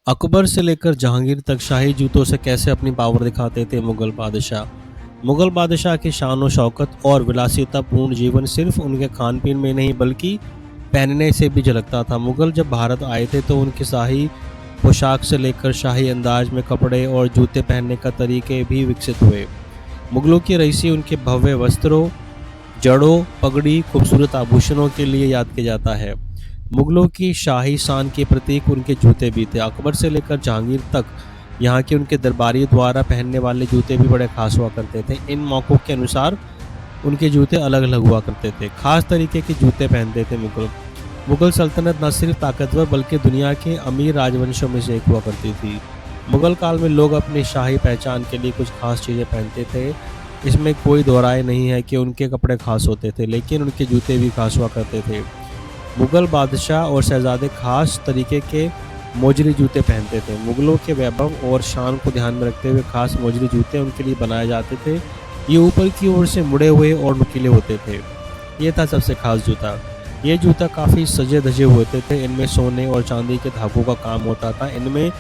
अकबर से लेकर जहांगीर तक शाही जूतों से कैसे अपनी पावर दिखाते थे मुगल बादशाह। मुगल बादशाह की शान और शौकत और विलासितापूर्ण जीवन सिर्फ उनके खान पीन में नहीं बल्कि पहनने से भी झलकता था। मुगल जब भारत आए थे तो उनकी शाही पोशाक से लेकर शाही अंदाज में कपड़े और जूते पहनने का तरीके भी विकसित हुए। मुगलों की रईसी उनके भव्य वस्त्रों, जड़ों, पगड़ी, खूबसूरत आभूषणों के लिए याद किया जाता है। मुगलों की शाही शान के प्रतीक उनके जूते भी थे। अकबर से लेकर जहांगीर तक यहाँ के उनके दरबारियों द्वारा पहनने वाले जूते भी बड़े खास हुआ करते थे। इन मौक़ों के अनुसार उनके जूते अलग अलग हुआ करते थे। खास तरीके के जूते पहनते थे मुगल। मुगल सल्तनत न सिर्फ ताकतवर बल्कि दुनिया के अमीर राजवंशों में से एक हुआ करती थी। मुगल काल में लोग अपनी शाही पहचान के लिए कुछ खास चीज़ें पहनते थे। इसमें कोई दो राय नहीं है कि उनके कपड़े खास होते थे, लेकिन उनके जूते भी खास हुआ करते थे। मुगल बादशाह और शहजादे खास तरीके के मोजरी जूते पहनते थे। मुगलों के वैभव और शान को ध्यान में रखते हुए खास मोजरी जूते उनके लिए बनाए जाते थे। ये ऊपर की ओर से मुड़े हुए और नुकीले होते थे। ये था सबसे खास जूता। ये जूता काफ़ी सजे धजे होते थे। इनमें सोने और चांदी के धागों का काम होता था। इनमें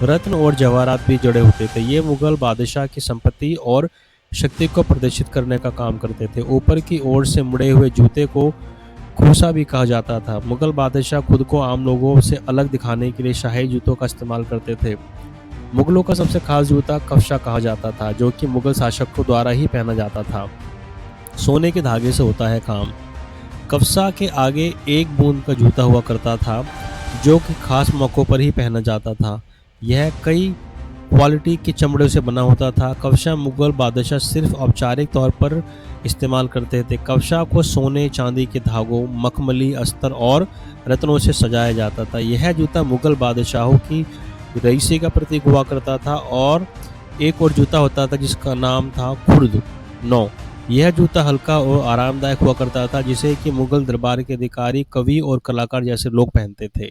रत्न और जवाहरात भी जड़े होते थे। ये मुगल बादशाह की संपत्ति और शक्ति को प्रदर्शित करने का काम करते थे। ऊपर की ओर से मुड़े हुए जूते को खूसा भी कहा जाता था। मुगल बादशाह खुद को आम लोगों से अलग दिखाने के लिए शाही जूतों का इस्तेमाल करते थे। मुगलों का सबसे खास जूता कफशा कहा जाता था, जो कि मुगल शासकों द्वारा ही पहना जाता था। सोने के धागे से होता है काम। कफशा के आगे एक बूंद का जूता हुआ करता था, जो कि खास मौक़ों पर ही पहना जाता था। यह कई क्वालिटी के चमड़े से बना होता था। कफशा मुगल बादशाह सिर्फ औपचारिक तौर पर इस्तेमाल करते थे। कफशा को सोने, चांदी के धागों, मखमली, अस्तर और रत्नों से सजाया जाता था। यह जूता मुगल बादशाहों की रईसी का प्रतीक हुआ करता था। और एक और जूता होता था जिसका नाम था खुर्द नौ। यह जूता हल्का और आरामदायक हुआ करता था, जिसे कि मुगल दरबार के अधिकारी, कवि और कलाकार जैसे लोग पहनते थे।